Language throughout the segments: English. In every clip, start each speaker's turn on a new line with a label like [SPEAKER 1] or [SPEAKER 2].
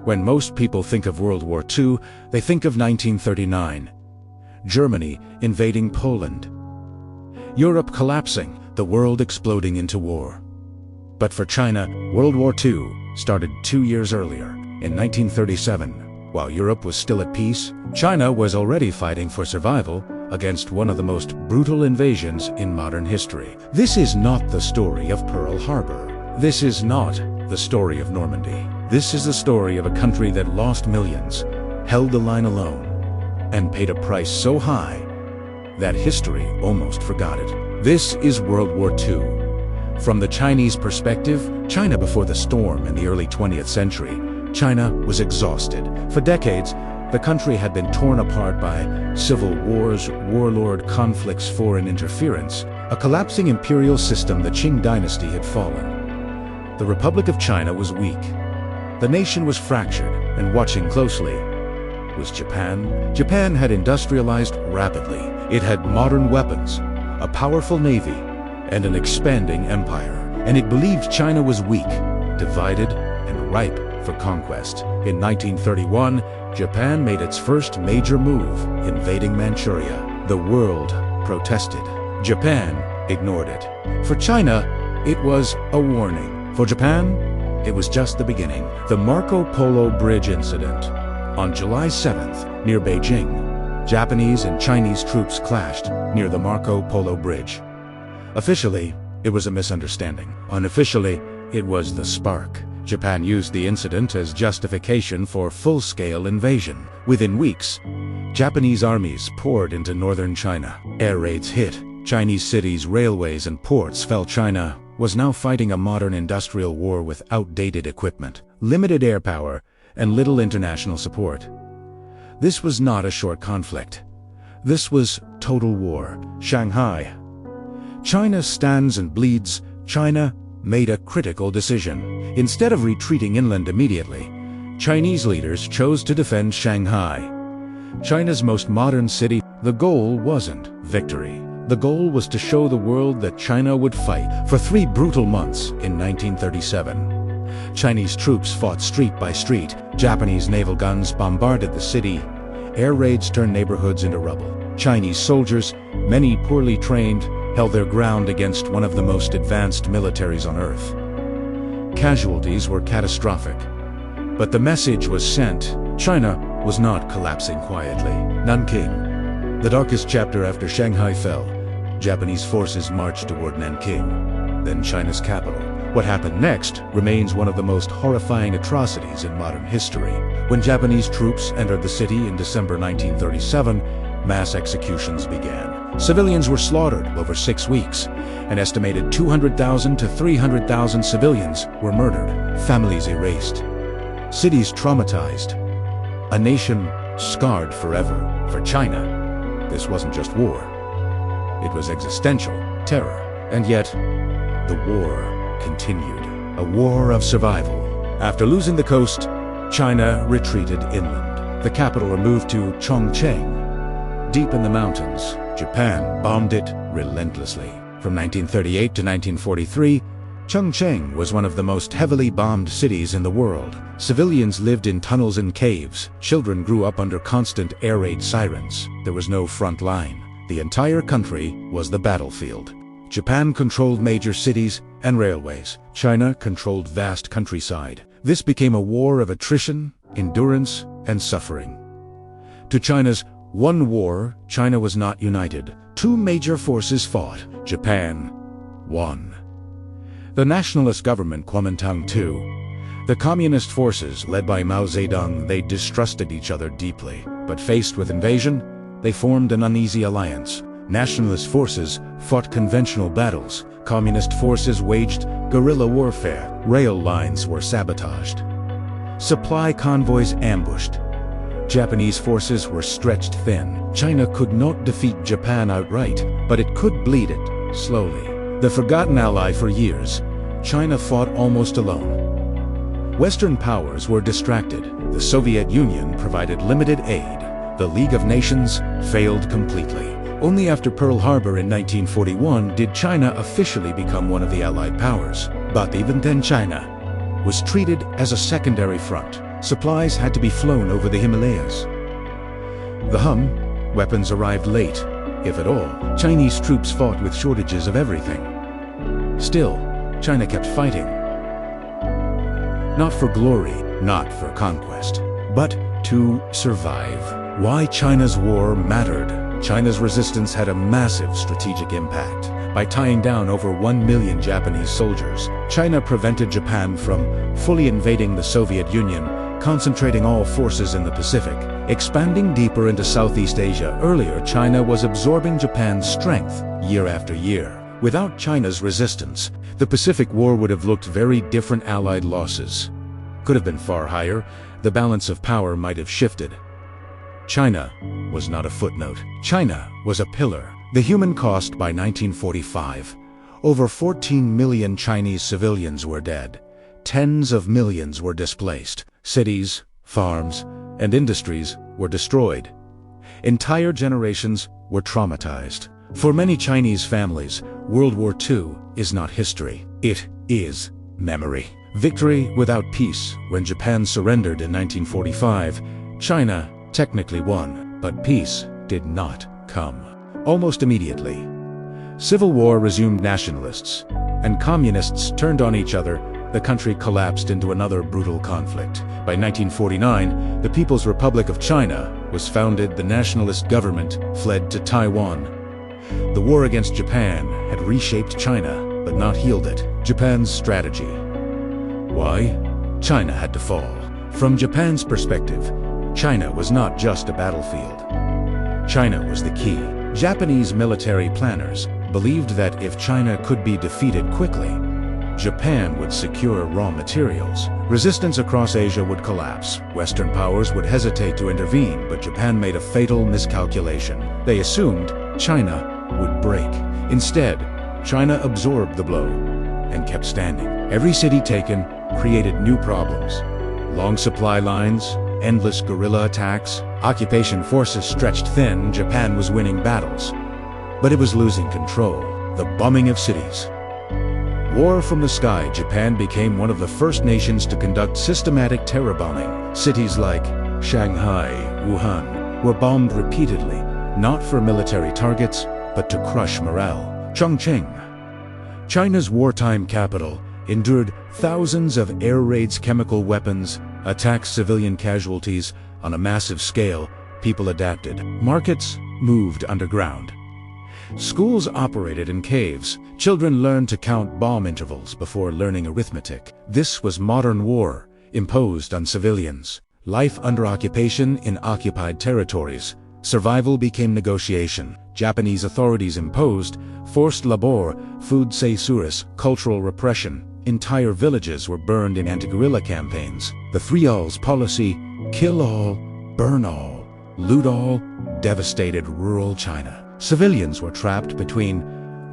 [SPEAKER 1] When most people think of World War II, they think of 1939. Germany invading Poland. Europe collapsing, the world exploding into war. But for China, World War II started 2 years earlier, in 1937. While Europe was still at peace, China was already fighting for survival against one of the most brutal invasions in modern history. This is not the story of Pearl Harbor. This is not the story of Normandy. This is the story of a country that lost millions, held the line alone, and paid a price so high that history almost forgot it. This is World War II. From the Chinese perspective, China before the storm in the early 20th century, China was exhausted. For decades, the country had been torn apart by civil wars, warlord conflicts, foreign interference. A collapsing imperial system, the Qing dynasty, had fallen. The Republic of China was weak. The nation was fractured, and watching closely was Japan. Japan had industrialized rapidly. It had modern weapons, a powerful navy, and an expanding empire. And it believed China was weak, divided, and ripe for conquest. In 1931, Japan made its first major move, invading Manchuria. The world protested. Japan ignored it. For China, it was a warning. For Japan, it was just the beginning. The Marco Polo Bridge incident. On July 7th, near Beijing, Japanese and Chinese troops clashed near the Marco Polo Bridge. Officially, it was a misunderstanding. Unofficially, it was the spark. Japan used the incident as justification for full-scale invasion. Within weeks, Japanese armies poured into northern China. Air raids hit Chinese cities, railways, and ports fell. China was now fighting a modern industrial war with outdated equipment, limited air power, and little international support. This was not a short conflict. This was total war. Shanghai. China stands and bleeds. China made a critical decision. Instead of retreating inland immediately, Chinese leaders chose to defend Shanghai, China's most modern city. The goal wasn't victory. The goal was to show the world that China would fight. For 3 brutal months in 1937, Chinese troops fought street by street. Japanese naval guns bombarded the city. Air raids turned neighborhoods into rubble. Chinese soldiers, many poorly trained, held their ground against one of the most advanced militaries on Earth. Casualties were catastrophic, but the message was sent. China was not collapsing quietly. Nanking, the darkest chapter after Shanghai fell. Japanese forces marched toward Nanking, then China's capital. What happened next remains one of the most horrifying atrocities in modern history. When Japanese troops entered the city in December 1937, mass executions began. Civilians were slaughtered over 6 weeks. An estimated 200,000 to 300,000 civilians were murdered. Families erased. Cities traumatized. A nation scarred forever. For China, this wasn't just war. It was existential terror. And yet, the war continued. A war of survival. After losing the coast, China retreated inland. The capital moved to Chongqing. Deep in the mountains, Japan bombed it relentlessly. From 1938 to 1943, Chongqing was one of the most heavily bombed cities in the world. Civilians lived in tunnels and caves. Children grew up under constant air raid sirens. There was no front line. The entire country was the battlefield. Japan controlled major cities and railways. China controlled vast countryside. This became a war of attrition, endurance, and suffering. To China's one war, China was not united. 2 major forces fought. Japan won. The nationalist government Kuomintang II. The communist forces, led by Mao Zedong, they distrusted each other deeply. But faced with invasion, they formed an uneasy alliance. Nationalist forces fought conventional battles. Communist forces waged guerrilla warfare. Rail lines were sabotaged. Supply convoys ambushed. Japanese forces were stretched thin. China could not defeat Japan outright, but it could bleed it slowly. The forgotten ally for years, China fought almost alone. Western powers were distracted. The Soviet Union provided limited aid. The League of Nations failed completely. Only after Pearl Harbor in 1941 did China officially become one of the Allied powers. But even then, China was treated as a secondary front. Supplies had to be flown over the Himalayas. The weapons arrived late, if at all. Chinese troops fought with shortages of everything. Still, China kept fighting. Not for glory, not for conquest, but to survive. Why China's war mattered. China's resistance had a massive strategic impact. By tying down over 1 million Japanese soldiers, China prevented Japan from fully invading the Soviet Union, concentrating all forces in the Pacific. Expanding deeper into Southeast Asia, earlier China was absorbing Japan's strength year after year. Without China's resistance, the Pacific War would have looked very different. Allied losses could have been far higher. The balance of power might have shifted. China was not a footnote. China was a pillar. The human cost. By 1945, over 14 million Chinese civilians were dead. Tens of millions were displaced. Cities, farms, and industries were destroyed. Entire generations were traumatized. For many Chinese families, World War II is not history. It is memory. Victory without peace. When Japan surrendered in 1945, China technically won, but peace did not come. Almost immediately, civil war resumed. Nationalists and communists turned on each other. The country collapsed into another brutal conflict. By 1949, the People's Republic of China was founded. The nationalist government fled to Taiwan. The war against Japan had reshaped China, but not healed it. Japan's strategy. Why? China had to fall. From Japan's perspective, China was not just a battlefield. China was the key. Japanese military planners believed that if China could be defeated quickly, Japan would secure raw materials. Resistance across Asia would collapse. Western powers would hesitate to intervene, but Japan made a fatal miscalculation. They assumed China would break. Instead, China absorbed the blow and kept standing. Every city taken created new problems. Long supply lines, endless guerrilla attacks, occupation forces stretched thin. Japan was winning battles, but it was losing control. The bombing of cities. War from the sky. Japan became one of the first nations to conduct systematic terror bombing. Cities like Shanghai, Wuhan were bombed repeatedly, not for military targets, but to crush morale. Chongqing, China's wartime capital, endured thousands of air raids. Chemical weapons attacked civilian casualties on a massive scale. People adapted. Markets moved underground. Schools operated in caves. Children learned to count bomb intervals before learning arithmetic. This was modern war, imposed on civilians. Life under occupation in occupied territories. Survival became negotiation. Japanese authorities imposed forced labor, food censures, cultural repression. Entire villages were burned in anti-guerrilla campaigns. The Three Alls policy, kill all, burn all, loot all, devastated rural China. Civilians were trapped between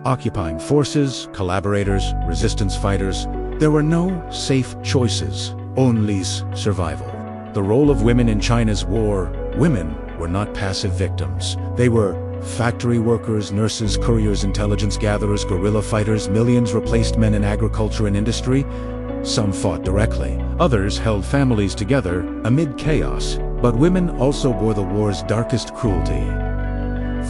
[SPEAKER 1] occupying forces, collaborators, resistance fighters. There were no safe choices, only survival. The role of women in China's war. Women were not passive victims. They were factory workers, nurses, couriers, intelligence gatherers, guerrilla fighters. Millions replaced men in agriculture and industry. Some fought directly. Others held families together amid chaos. But women also bore the war's darkest cruelty.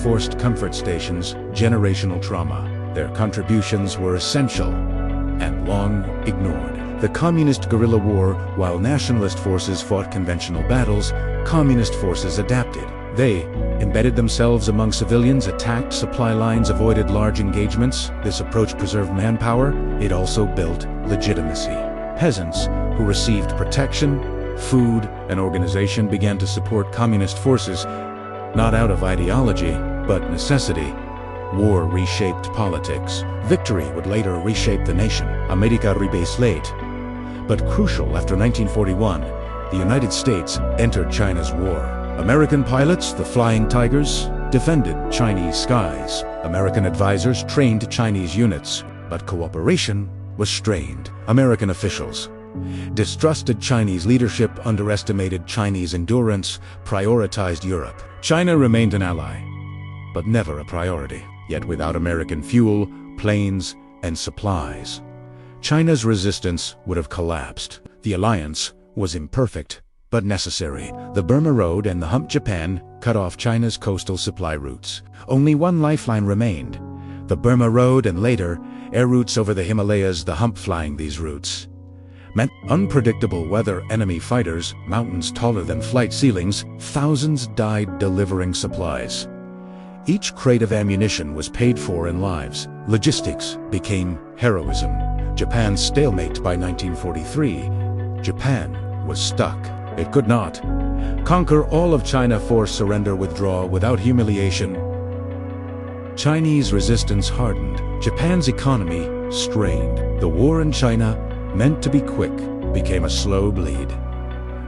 [SPEAKER 1] Forced comfort stations, generational trauma. Their contributions were essential and long ignored. The Communist guerrilla war. While nationalist forces fought conventional battles, Communist forces adapted. They embedded themselves among civilians, attacked supply lines, avoided large engagements. This approach preserved manpower. It also built legitimacy. Peasants who received protection, food, and organization began to support communist forces, not out of ideology, but necessity. War reshaped politics. Victory would later reshape the nation. America rebased late. But crucial, after 1941, the United States entered China's war. American pilots, the Flying Tigers, defended Chinese skies. American advisors trained Chinese units, but cooperation was strained. American officials distrusted Chinese leadership, underestimated Chinese endurance, prioritized Europe. China remained an ally, but never a priority. Yet without American fuel, planes, and supplies, China's resistance would have collapsed. The alliance was imperfect, but necessary. The Burma Road and the Hump Japan cut off China's coastal supply routes. Only one lifeline remained: the Burma Road, and later, air routes over the Himalayas. The hump flying these routes meant unpredictable weather, enemy fighters, mountains taller than flight ceilings. Thousands died delivering supplies. Each crate of ammunition was paid for in lives. Logistics became heroism. Japan's stalemate. By 1943, Japan was stuck. It could not conquer all of China, force surrender, withdraw without humiliation. Chinese resistance hardened. Japan's economy strained. The war in China, meant to be quick, became a slow bleed.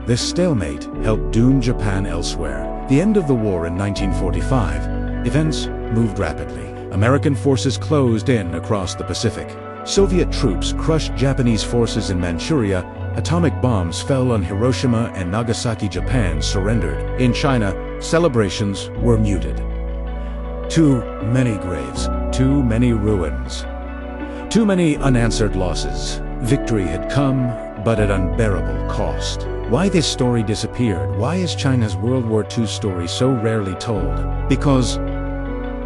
[SPEAKER 1] This stalemate helped doom Japan elsewhere. The end of the war in 1945, events moved rapidly. American forces closed in across the Pacific. Soviet troops crushed Japanese forces in Manchuria. Atomic bombs fell on Hiroshima and Nagasaki. Japan surrendered. In China, celebrations were muted. Too many graves, too many ruins, too many unanswered losses. Victory had come, but at unbearable cost. Why this story disappeared? Why is China's World War II story so rarely told? Because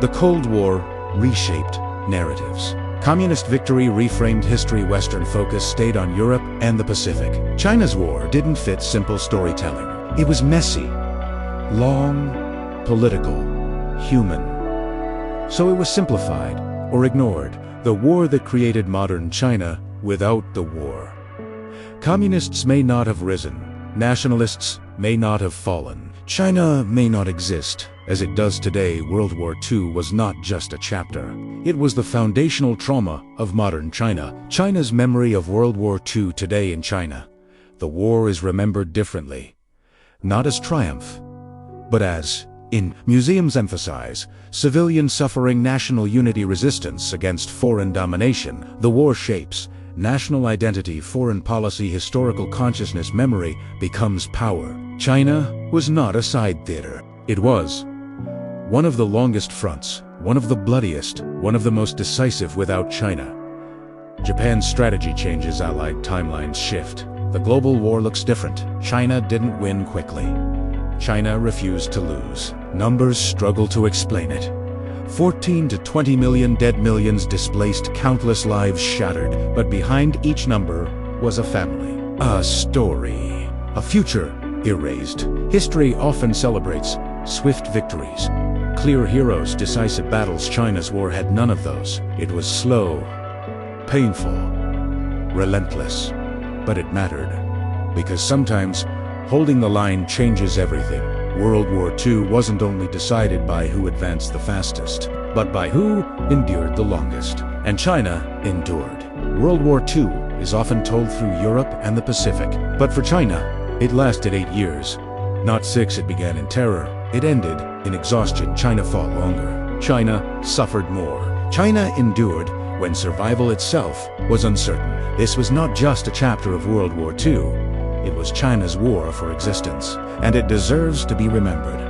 [SPEAKER 1] the Cold War reshaped narratives. Communist victory reframed history. Western focus stayed on Europe and the Pacific. China's war didn't fit simple storytelling. It was messy, long, political, human. So it was simplified or ignored. The war that created modern China without the war. Communists may not have risen. Nationalists may not have fallen. China may not exist as it does today. World War II was not just a chapter. It was the foundational trauma of modern China. China's memory of World War II today in China. The war is remembered differently. Not as triumph, but as museums emphasize civilian suffering, national unity, resistance against foreign domination. The war shapes national identity, foreign policy, historical consciousness. Memory becomes power. China was not a side theater. It was one of the longest fronts, one of the bloodiest, one of the most decisive. Without China, Japan's strategy changes, Allied timelines shift. The global war looks different. China didn't win quickly. China refused to lose. Numbers struggle to explain it. 14 to 20 million dead, millions displaced, countless lives shattered. But behind each number was a family, a story, a future erased. History often celebrates swift victories, clear heroes, decisive battles. China's war had none of those. It was slow, painful, relentless. But it mattered, because sometimes holding the line changes everything. World War II wasn't only decided by who advanced the fastest, but by who endured the longest. And China endured. World War II is often told through Europe and the Pacific. But for China, it lasted 8 years. Not 6. It began in terror. It ended in exhaustion. China fought longer. China suffered more. China endured when survival itself was uncertain. This was not just a chapter of World War II. It was China's war for existence, and it deserves to be remembered.